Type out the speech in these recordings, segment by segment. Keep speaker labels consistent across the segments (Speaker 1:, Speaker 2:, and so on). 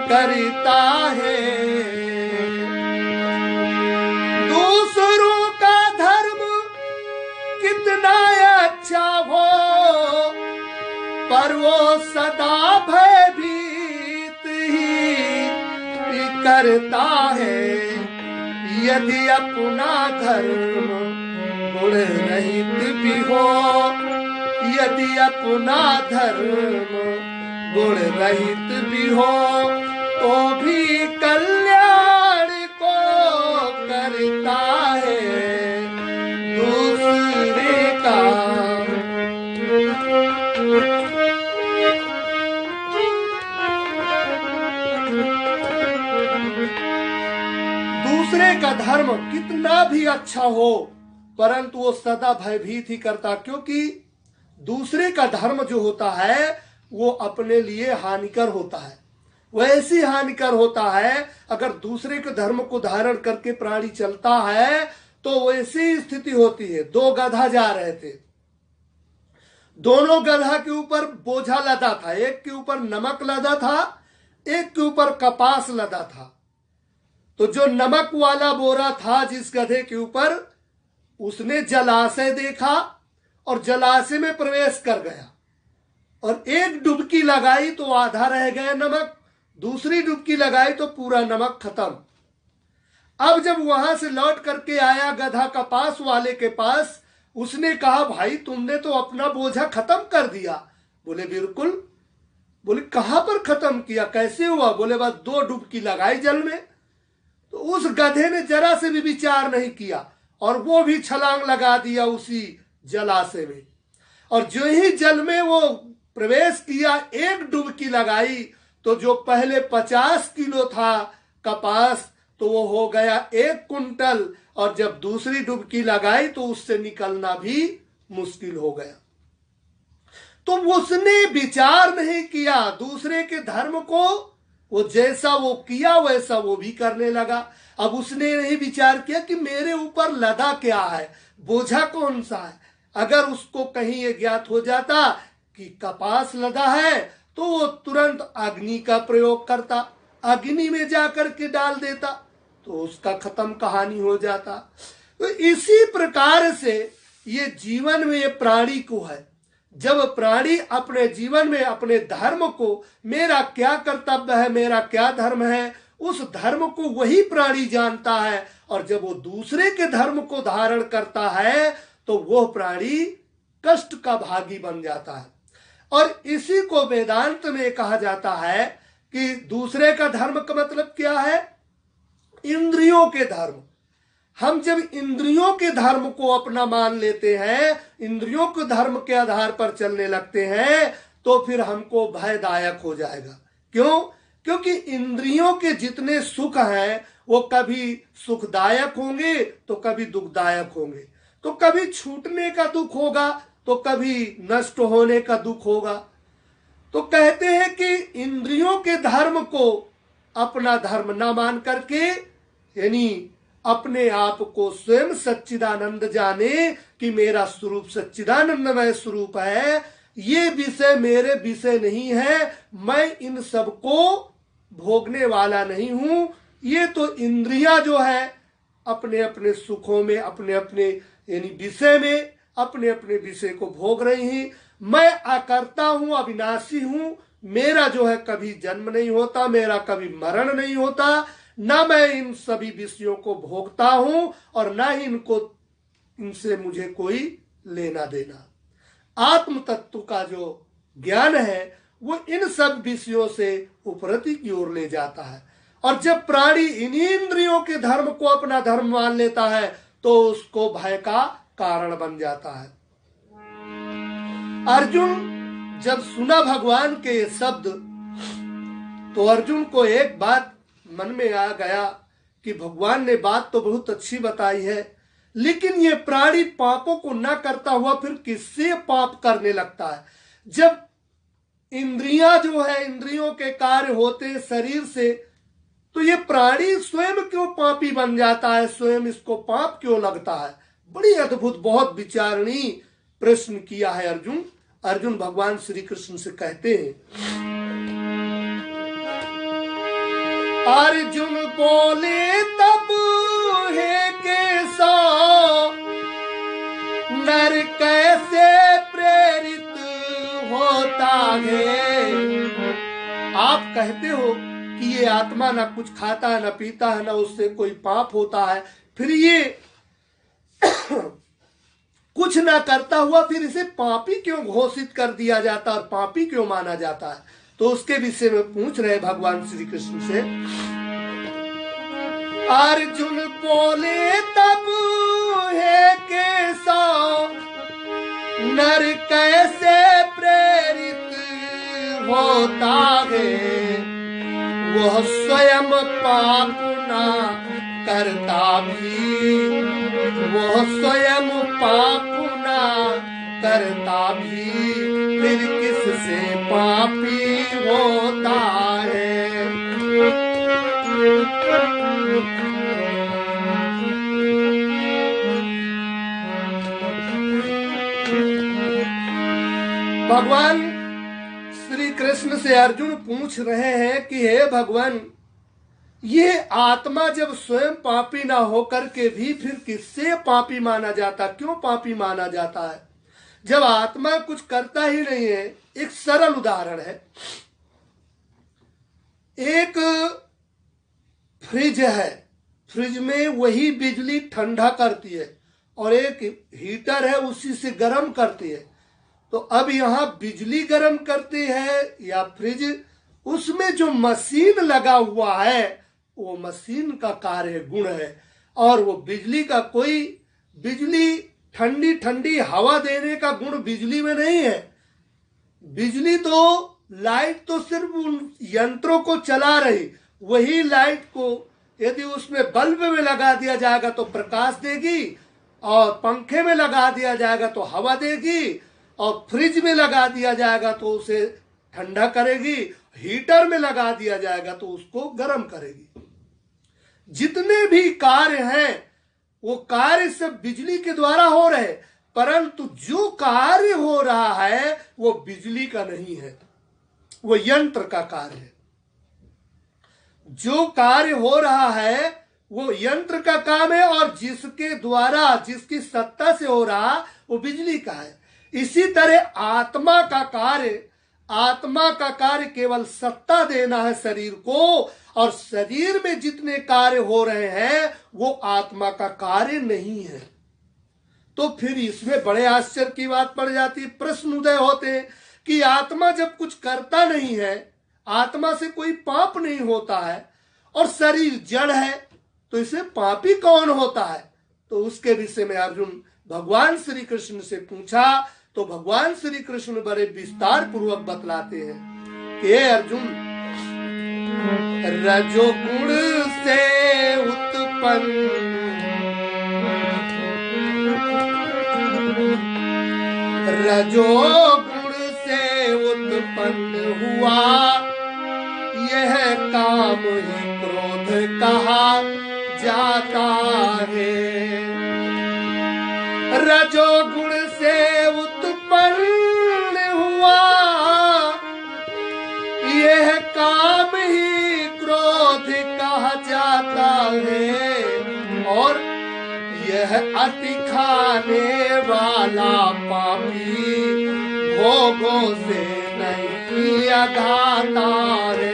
Speaker 1: करता है। दूसरों का धर्म कितना अच्छा हो, पर वो सदा भयभीत ही करता है। यदि अपना धर्म गुण रहित भी हो, यदि अपना धर्म गुण रहित भी हो, तो भी कल्याण को करता है दूसरे का। दूसरे का धर्म कितना भी अच्छा हो, परंतु वो सदा भयभीत ही करता, क्योंकि दूसरे का धर्म जो होता है वो अपने लिए हानिकर होता है। वैसी हानिकर होता है, अगर दूसरे के धर्म को धारण करके प्राणी चलता है तो वैसी स्थिति होती है। दो गधा जा रहे थे, दोनों गधा के ऊपर बोझा लदा था। एक के ऊपर नमक लदा था, एक के ऊपर कपास लदा था। तो जो नमक वाला बोरा था जिस गधे के ऊपर, उसने जलाशय देखा और जलाशय में प्रवेश कर गया और एक डुबकी लगाई तो आधा रह गया नमक, दूसरी डुबकी लगाई तो पूरा नमक खत्म। अब जब वहां से लौट करके आया गधा कपास वाले के पास, उसने कहा, भाई तुमने तो अपना बोझा खत्म कर दिया। बोले बिल्कुल। बोले कहां पर खत्म किया, कैसे हुआ? बोले बस 2 डुबकी लगाई जल में। तो उस गधे ने जरा से भी विचार नहीं किया और वो भी छलांग लगा दिया उसी जलाशय में। और जो ही जल में वो प्रवेश किया, एक डुबकी लगाई तो जो पहले 50 किलो था कपास, तो वो हो गया 1 कुंटल। और जब दूसरी डुबकी लगाई तो उससे निकलना भी मुश्किल हो गया। तो उसने विचार नहीं किया दूसरे के धर्म को, वो जैसा वो किया वैसा वो भी करने लगा। अब उसने नहीं विचार किया कि मेरे ऊपर लदा क्या है, बोझा कौन सा है। अगर उसको कहीं ये ज्ञात हो जाता कि कपास लदा है तो वो तुरंत अग्नि का प्रयोग करता, अग्नि में जाकर के डाल देता, तो उसका खत्म कहानी हो जाता। तो इसी प्रकार से ये जीवन में ये प्राणी को है। जब प्राणी अपने जीवन में अपने धर्म को, मेरा क्या कर्तव्य है, मेरा क्या धर्म है, उस धर्म को वही प्राणी जानता है। और जब वो दूसरे के धर्म को धारण करता है तो वो प्राणी कष्ट का भागी बन जाता है। और इसी को वेदांत में कहा जाता है कि दूसरे का धर्म का मतलब क्या है? इंद्रियों के धर्म। हम जब इंद्रियों के धर्म को अपना मान लेते हैं, इंद्रियों के धर्म के आधार पर चलने लगते हैं, तो फिर हमको भयदायक हो जाएगा। क्यों? क्योंकि इंद्रियों के जितने सुख हैं वो कभी सुखदायक होंगे तो कभी दुखदायक होंगे। तो कभी छूटने का दुख होगा तो कभी नष्ट होने का दुख होगा। तो कहते हैं कि इंद्रियों के धर्म को अपना धर्म ना मान करके, यानी अपने आप को स्वयं सच्चिदानंद जाने कि मेरा स्वरूप सच्चिदानंदमय स्वरूप है, ये विषय मेरे विषय नहीं है, मैं इन सबको भोगने वाला नहीं हूं। ये तो इंद्रियां जो है अपने अपने सुखों में, अपने अपने यानी विषय में अपने अपने विषय को भोग रही हैं। मैं अकर्ता हूं, अविनाशी हूं, मेरा जो है कभी जन्म नहीं होता, मेरा कभी मरण नहीं होता, ना मैं इन सभी विषयों को भोगता हूं और ना ही इनसे मुझे कोई लेना देना। आत्म तत्व का जो ज्ञान है वो इन सब विषयों से उपरति की ओर ले जाता है। और जब प्राणी इन्हीं इंद्रियों के धर्म को अपना धर्म मान लेता है तो उसको भय का कारण बन जाता है। अर्जुन जब सुना भगवान के शब्द तो अर्जुन को एक बात मन में आ गया कि भगवान ने बात तो बहुत अच्छी बताई है, लेकिन ये प्राणी पापों को न करता हुआ फिर किससे पाप करने लगता है? जब इंद्रियां जो है, इंद्रियों के कार्य होते हैं शरीर से, तो ये प्राणी स्वयं क्यों पापी बन जाता है, स्वयं इसको पाप क्यों लगता है? बड़ी अद्भुत, बहुत विचारणीय प्रश्न किया है अर्जुन। अर्जुन भगवान श्री कृष्ण से कहते हैं, अर्जुन बोले तब है केशव, नर कैसे प्रेरित होता है। आप कहते हो कि ये आत्मा ना कुछ खाता है, ना पीता है, ना उससे कोई पाप होता है, फिर ये कुछ ना करता हुआ फिर इसे पापी क्यों घोषित कर दिया जाता और पापी क्यों माना जाता है? तो उसके विषय में पूछ रहे भगवान श्री कृष्ण से। अर्जुन बोले तब है केशव, नर कैसे प्रेरित होता है। वह स्वयं पाप ना करता भी, वह स्वयं पाप ना करता भी, फिर किससे पापी होता है। भगवान श्री कृष्ण से अर्जुन पूछ रहे हैं कि हे भगवान, ये आत्मा जब स्वयं पापी ना होकर के भी फिर किससे पापी माना जाता, क्यों पापी माना जाता है? जब आत्मा कुछ करता ही नहीं है। एक सरल उदाहरण है, एक फ्रिज है, फ्रिज में वही बिजली ठंडा करती है और एक हीटर है उसी से गर्म करती है। तो अब यहाँ बिजली गर्म करती है या फ्रिज, उसमें जो मशीन लगा हुआ है वो मशीन का कार्य गुण है, और वो बिजली का कोई, बिजली ठंडी ठंडी हवा देने का गुण बिजली में नहीं है। बिजली तो, लाइट तो सिर्फ उन यंत्रों को चला रही, वही लाइट को यदि उसमें बल्ब में लगा दिया जाएगा तो प्रकाश देगी, और पंखे में लगा दिया जाएगा तो हवा देगी, और फ्रिज में लगा दिया जाएगा तो उसे ठंडा करेगी, हीटर में लगा दिया जाएगा तो उसको गर्म करेगी। जितने भी कार्य हैं वो कार्य सब बिजली के द्वारा हो रहे, परंतु जो कार्य हो रहा है वो बिजली का नहीं है, वो यंत्र का कार्य है। जो कार्य हो रहा है वो यंत्र का काम है, और जिसके द्वारा, जिसकी सत्ता से हो रहा वो बिजली का है। इसी तरह आत्मा का कार्य, आत्मा का कार्य केवल सत्ता देना है शरीर को, और शरीर में जितने कार्य हो रहे हैं वो आत्मा का कार्य नहीं है। तो फिर इसमें बड़े आश्चर्य की बात पड़ जाती है। प्रश्न उदय होते हैं कि आत्मा जब कुछ करता नहीं है, आत्मा से कोई पाप नहीं होता है, और शरीर जड़ है, तो इसे पापी कौन होता है? तो उसके विषय में अर्जुन भगवान श्री कृष्ण से पूछा, तो भगवान श्री कृष्ण बड़े विस्तार पूर्वक बतलाते हैं कि हे अर्जुन, रजोगुण से उत्पन्न, रजोगुण से उत्पन्न हुआ यह काम ही क्रोध कहा जाता है। रजोगुण से उत्पन्न हुआ यह काम ही क्रोध कहा जाता है, और यह अति खाने वाला पापी भोगों से नहीं अघाता है।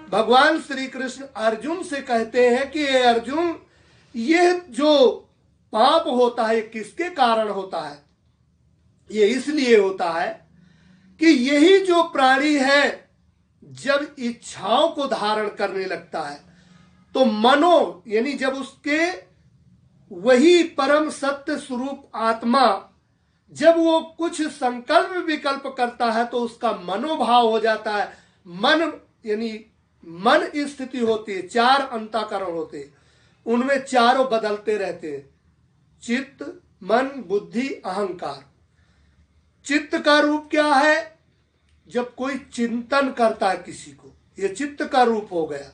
Speaker 1: भगवान श्री कृष्ण अर्जुन से कहते हैं कि ये अर्जुन, ये जो पाप होता है किसके कारण होता है? ये इसलिए होता है कि यही जो प्राणी है जब इच्छाओं को धारण करने लगता है तो मनो, यानी जब उसके वही परम सत्य स्वरूप आत्मा, जब वो कुछ संकल्प विकल्प करता है तो उसका मनोभाव हो जाता है। मन यानी मन स्थिति होती है, चार अंतःकरण होते हैं, उनमें चारों बदलते रहते हैं, चित्त, मन, बुद्धि, अहंकार। चित्त का रूप क्या है? जब कोई चिंतन करता है किसी को, ये चित्त का रूप हो गया।